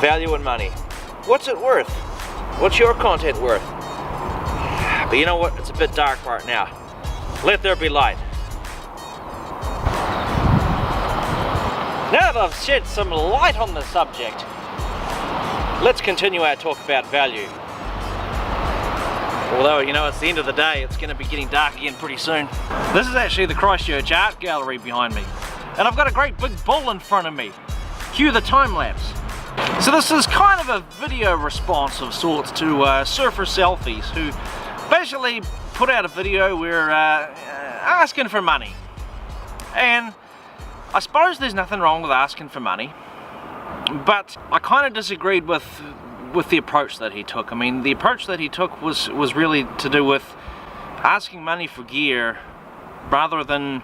Value and money. What's it worth? What's your content worth? But you know what? It's a bit dark right now. Let there be light. Now that I've shed some light on the subject, let's continue our talk about value. Although, you know, it's the end of the day, it's going to be getting dark again pretty soon. This is actually the Christchurch Art Gallery behind me. And I've got a great big bull in front of me. Cue the time lapse. So this is kind of a video response of sorts to Surfer Selfies, who basically put out a video where asking for money. And I suppose there's nothing wrong with asking for money, but I kind of disagreed with the approach that he took. I mean, the approach that he took was really to do with asking money for gear rather than,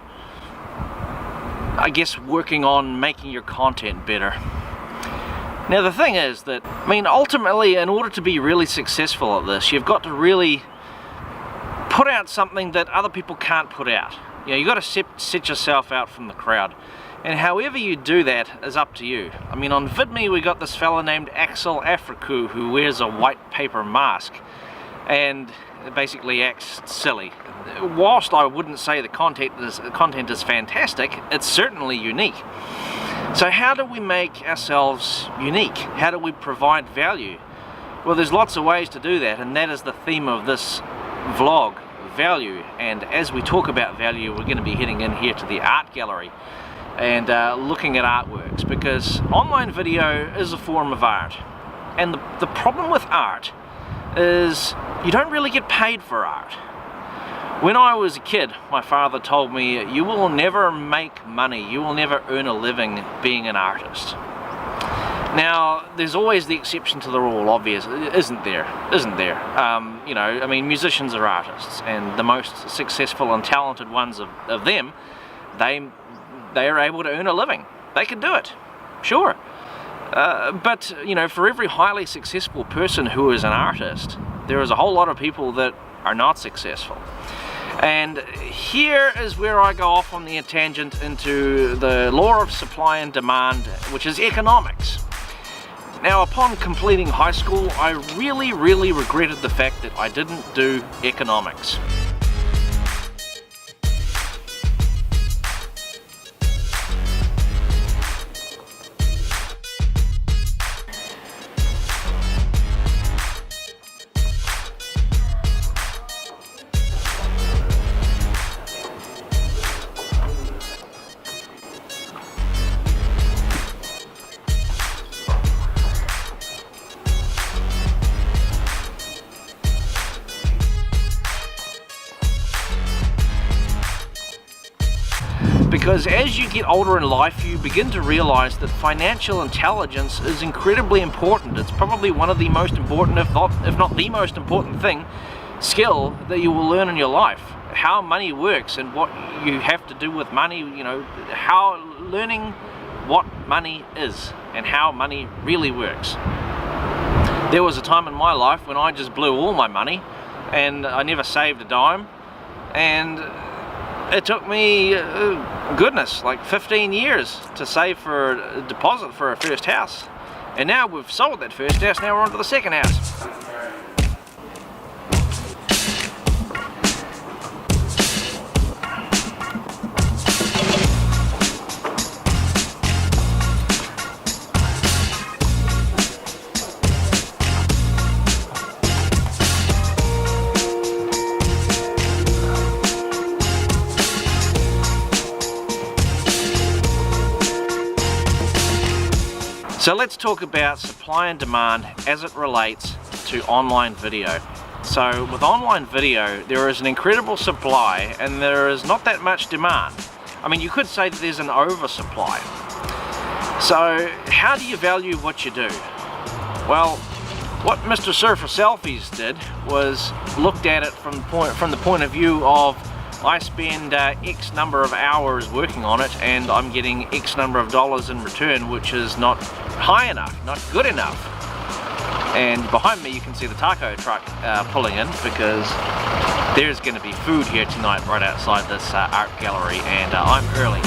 I guess, working on making your content better. Now the thing is that, I mean, ultimately, in order to be really successful at this, you've got to really put out something that other people can't put out. You know, you've got to set yourself out from the crowd. And however you do that is up to you. I mean, on vidme we got this fella named Axel Afriku who wears a white paper mask and basically acts silly. Whilst I wouldn't say the content is fantastic, it's certainly unique. So how do we make ourselves unique? How do we provide value? Well, there's lots of ways to do that, and that is the theme of this vlog, value. And as we talk about value, we're going to be heading in here to the art gallery and looking at artworks, because online video is a form of art. And the problem with art is you don't really get paid for art. When I was a kid, my father told me, you will never make money, you will never earn a living being an artist. Now, there's always the exception to the rule, obviously, isn't there? You know, I mean, musicians are artists, and the most successful and talented ones of them, they are able to earn a living. They can do it, sure. But, you know, for every highly successful person who is an artist, there is a whole lot of people that are not successful. And here is where I go off on the tangent into the law of supply and demand, which is economics. Now, upon completing high school, I really regretted the fact that I didn't do economics. Because as you get older in life, you begin to realize that financial intelligence is incredibly important. It's probably one of the most important, if not the most important skill that you will learn in your life. How money works and what you have to do with money, you know, learning what money is and how money really works. There was a time in my life when I just blew all my money and I never saved a dime, and it took me, goodness, like 15 years to save for a deposit for a first house. And now we've sold that first house, now we're on to the second house. So let's talk about supply and demand as it relates to online video. So with online video, there is an incredible supply and there is not that much demand. I mean, you could say that there's an oversupply. So how do you value what you do? Well, what Mr. Surfer Selfies did was looked at it from the point of view of, I spend X number of hours working on it and I'm getting X number of dollars in return, which is not high enough, not good enough. And behind me you can see the taco truck pulling in, because there's going to be food here tonight right outside this art gallery, and I'm early.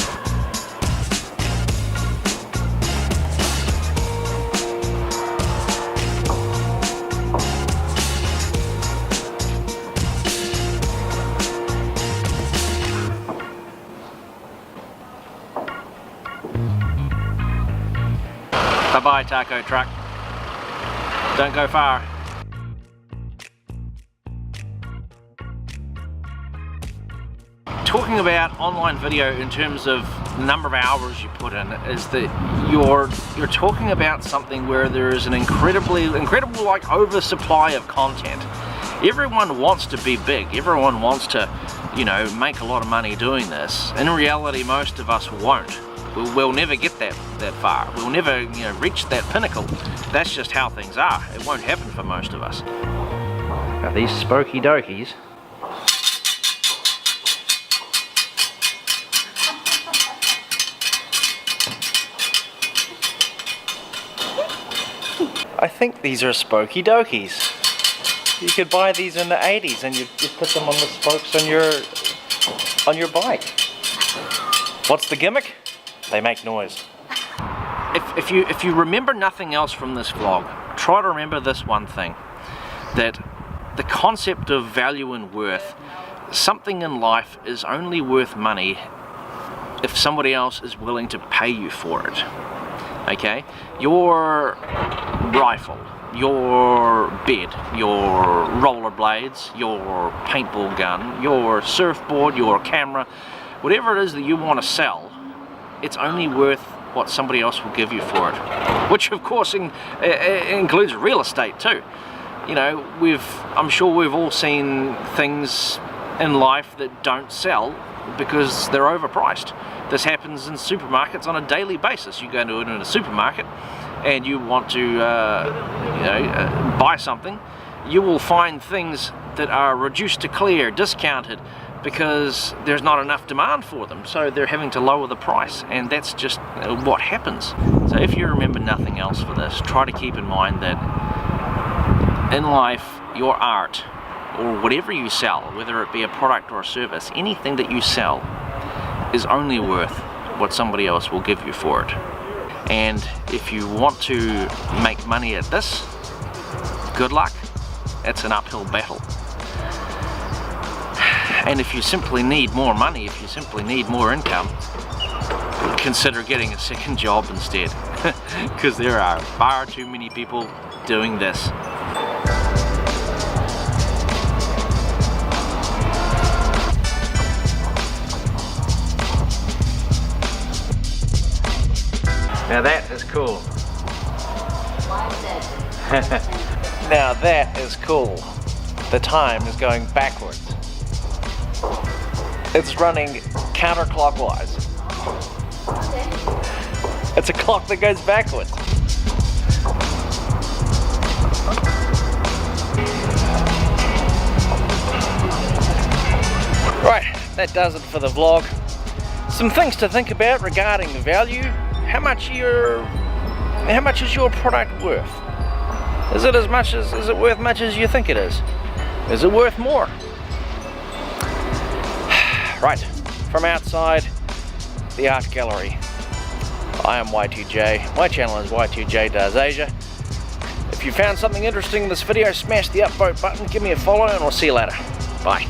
Bye-bye, taco truck. Don't go far. Talking about online video in terms of the number of hours you put in is that you're talking about something where there is an incredible like oversupply of content. Everyone wants to be big. Everyone wants to, you know, make a lot of money doing this. In reality, most of us won't. We'll never get that far. We'll never, you know, reach that pinnacle. That's just how things are. It won't happen for most of us. Now these spooky dokies. I think these are spooky dokies. You could buy these in the 80s and you put them on the spokes on your bike. What's the gimmick? They make noise. If you remember nothing else from this vlog, try to remember this one thing, that the concept of value and worth, something in life is only worth money if somebody else is willing to pay you for it. Okay? Your rifle, your bed, your rollerblades, your paintball gun, your surfboard, your camera, whatever it is that you want to sell, it's only worth what somebody else will give you for it. Which of course includes real estate too. You know, I'm sure we've all seen things in life that don't sell because they're overpriced. This happens in supermarkets on a daily basis. You go into a supermarket and you want to buy something, you will find things that are reduced to clear, discounted, because there's not enough demand for them, so they're having to lower the price, and that's just what happens. So if you remember nothing else for this, try to keep in mind that in life, your art, or whatever you sell, whether it be a product or a service, anything that you sell is only worth what somebody else will give you for it. And if you want to make money at this, good luck. It's an uphill battle. And if you simply need more money, if you simply need more income, consider getting a second job instead. Because there are far too many people doing this. Now that is cool. Now that is cool. The time is going backwards. It's running counterclockwise. It's a clock that goes backwards. Right, that does it for the vlog. Some things to think about regarding the value. How much is your product worth? Is it worth much as you think it is? Is it worth more? Right, from outside the art gallery, I am Y2J. My channel is Y2J Does Asia. If you found something interesting in this video, smash the upvote button, give me a follow, and we'll see you later. Bye.